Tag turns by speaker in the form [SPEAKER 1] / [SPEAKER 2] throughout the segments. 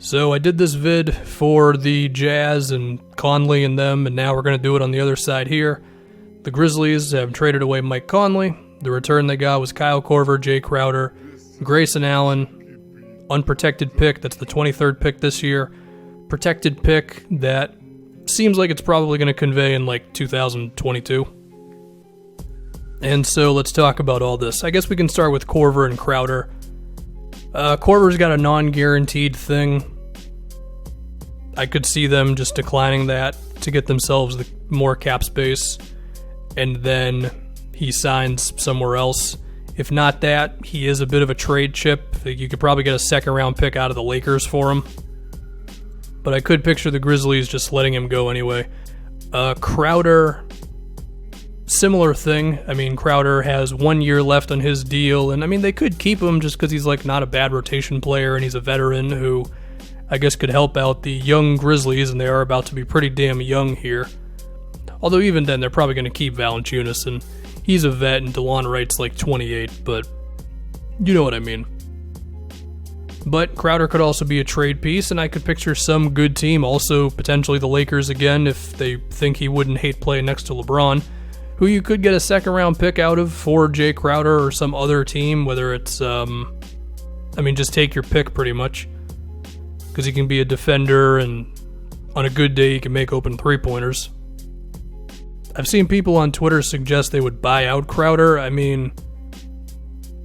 [SPEAKER 1] So I did this vid for the Jazz and Conley and them, and now we're going to do it on the other side here. The Grizzlies have traded away Mike Conley. The return they got was Kyle Korver, Jay Crowder, Grayson Allen, unprotected pick. That's the 23rd pick this year. Protected pick that seems like it's probably going to convey in like 2022. And so let's talk about all this. I guess we can start with Korver and Crowder. Korver's got a non-guaranteed thing. I could see them just declining that to get themselves more cap space, and then he signs somewhere else. If not that, he is a bit of a trade chip. You could probably get a second-round pick out of the Lakers for him. But I could picture the Grizzlies just letting him go anyway. Crowder, similar thing. I mean, Crowder has 1 year left on his deal, and I mean, they could keep him just because he's like not a bad rotation player, and he's a veteran who I guess could help out the young Grizzlies, and they are about to be pretty damn young here. Although even then, they're probably going to keep Valanciunas, and he's a vet, and DeLon Wright's like 28, but you know what I mean. But Crowder could also be a trade piece, and I could picture some good team, also potentially the Lakers again, if they think he wouldn't hate playing next to LeBron, who you could get a second-round pick out of for Jay Crowder or some other team, whether it's, just take your pick pretty much, because he can be a defender, and on a good day he can make open three-pointers. I've seen people on Twitter suggest they would buy out Crowder. I mean,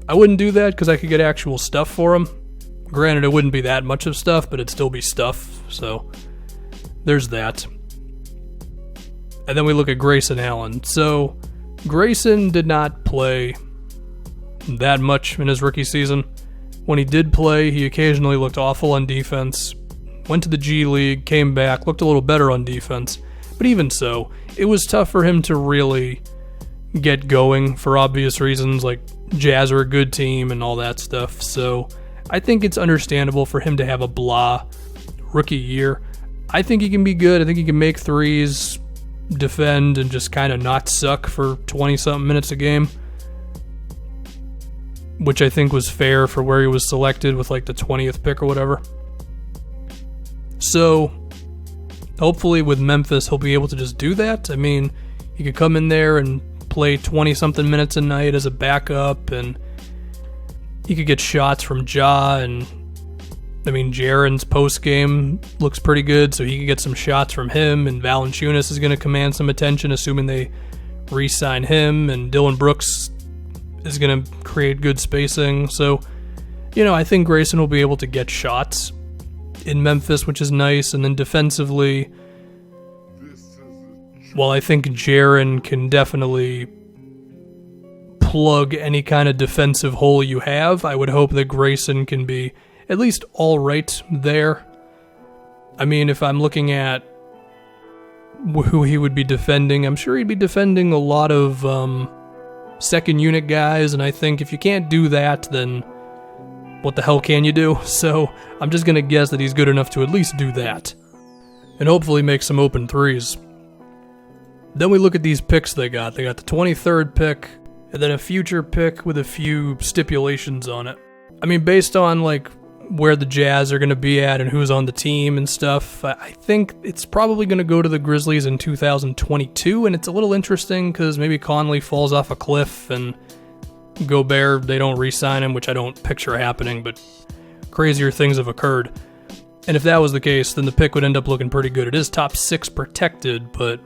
[SPEAKER 1] I wouldn't do that because I could get actual stuff for him. Granted, it wouldn't be that much of stuff, but it'd still be stuff, so there's that. And then we look at Grayson Allen. So, Grayson did not play that much in his rookie season. When he did play, he occasionally looked awful on defense, went to the G League, came back, looked a little better on defense. But even so, it was tough for him to really get going for obvious reasons, like Jazz are a good team and all that stuff. So I think it's understandable for him to have a blah rookie year. I think he can be good. I think he can make threes, defend, and just kind of not suck for 20-something minutes a game, which I think was fair for where he was selected with like the 20th pick or whatever. So hopefully with Memphis, he'll be able to just do that. I mean, he could come in there and play 20-something minutes a night as a backup, and he could get shots from Ja, and I mean, Jaren's post-game looks pretty good, so he could get some shots from him, and Valanciunas is going to command some attention, assuming they re-sign him, and Dillon Brooks is going to create good spacing. So, I think Grayson will be able to get shots in Memphis, which is nice. And then defensively, while I think Jaren can definitely plug any kind of defensive hole you have, I would hope that Grayson can be at least all right there. I mean, if I'm looking at who he would be defending, I'm sure he'd be defending a lot of second unit guys, and I think if you can't do that, then what the hell can you do? So I'm just going to guess that he's good enough to at least do that, and hopefully make some open threes. Then we look at these picks they got. They got the 23rd pick, and then a future pick with a few stipulations on it. I mean, based on like where the Jazz are going to be at and who's on the team and stuff, I think it's probably going to go to the Grizzlies in 2022, and it's a little interesting because maybe Conley falls off a cliff and Gobert, they don't re-sign him, which I don't picture happening, but crazier things have occurred. And if that was the case, then the pick would end up looking pretty good. It is top 6 protected, but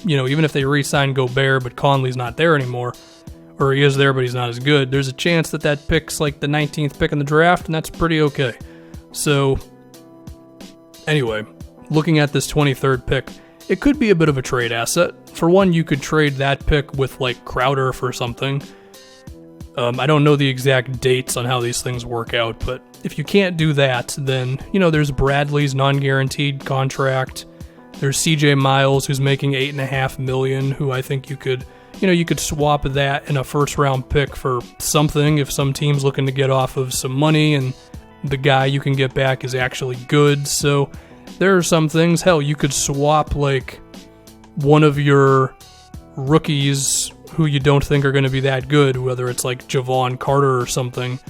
[SPEAKER 1] even if they re-sign Gobert, but Conley's not there anymore, or he is there, but he's not as good, there's a chance that pick's like the 19th pick in the draft, and that's pretty okay. So, anyway, looking at this 23rd pick, it could be a bit of a trade asset. For one, you could trade that pick with, like, Crowder for something. I don't know the exact dates on how these things work out, but if you can't do that, then, there's Bradley's non-guaranteed contract. There's CJ Miles, who's making $8.5 million, who I think you could swap that in a first-round pick for something if some team's looking to get off of some money and the guy you can get back is actually good. So there are some things. Hell, you could swap, like, one of your rookies who you don't think are going to be that good, whether it's like Javon Carter or something,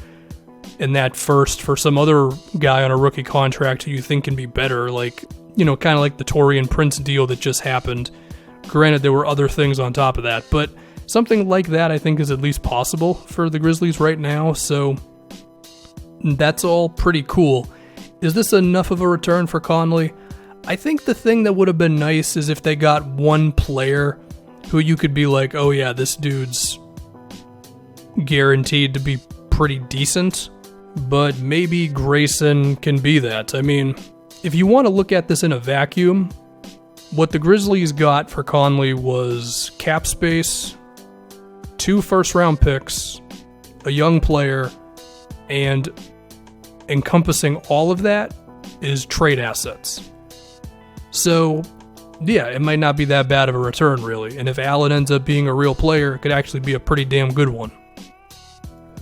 [SPEAKER 1] in that first for some other guy on a rookie contract who you think can be better, like, kind of like the Taurean Prince deal that just happened. Granted, there were other things on top of that, but something like that I think is at least possible for the Grizzlies right now, so that's all pretty cool. Is this enough of a return for Conley? I think the thing that would have been nice is if they got one player who you could be like, oh yeah, this dude's guaranteed to be pretty decent, but maybe Grayson can be that. I mean, if you want to look at this in a vacuum, what the Grizzlies got for Conley was cap space, 2 first-round picks, a young player, and encompassing all of that is trade assets. So, yeah, it might not be that bad of a return, really. And if Allen ends up being a real player, it could actually be a pretty damn good one.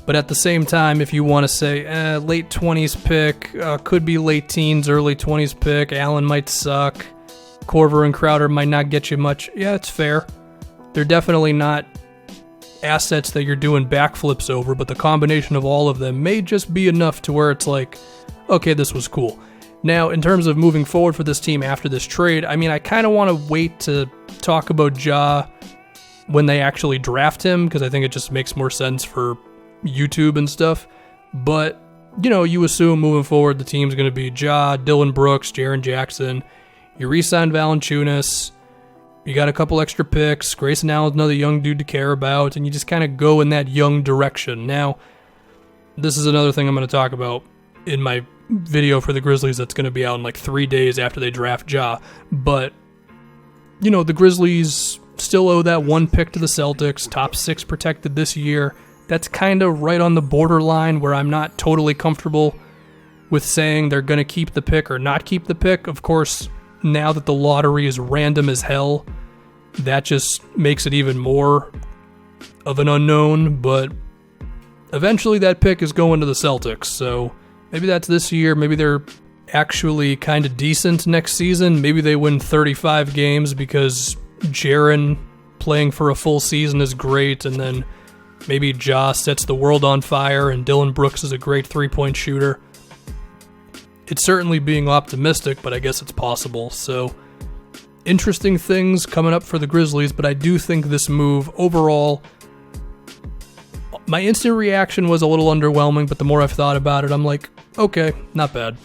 [SPEAKER 1] But at the same time, if you want to say, late 20s pick, could be late teens, early 20s pick, Allen might suck, Korver and Crowder might not get you much, yeah, it's fair. They're definitely not assets that you're doing backflips over, but the combination of all of them may just be enough to where it's like, okay, this was cool. Now, in terms of moving forward for this team after this trade, I mean, I kind of want to wait to talk about Ja when they actually draft him, because I think it just makes more sense for YouTube and stuff. But, you assume moving forward the team's going to be Ja, Dillon Brooks, Jaren Jackson. You re-signed Valanciunas. You got a couple extra picks. Grayson Allen's another young dude to care about, and you just kind of go in that young direction. Now, this is another thing I'm going to talk about in my video for the Grizzlies that's going to be out in like 3 days after they draft Ja. But, the Grizzlies still owe that 1 pick to the Celtics, top 6 protected this year. That's kind of right on the borderline where I'm not totally comfortable with saying they're going to keep the pick or not keep the pick. Of course, now that the lottery is random as hell, that just makes it even more of an unknown, but eventually that pick is going to the Celtics, so maybe that's this year, maybe they're actually kind of decent next season, maybe they win 35 games because Jaren playing for a full season is great, and then maybe Ja sets the world on fire and Dillon Brooks is a great three-point shooter. It's certainly being optimistic, but I guess it's possible. So, interesting things coming up for the Grizzlies, but I do think this move overall, my instant reaction was a little underwhelming, but the more I've thought about it, I'm like, okay, not bad.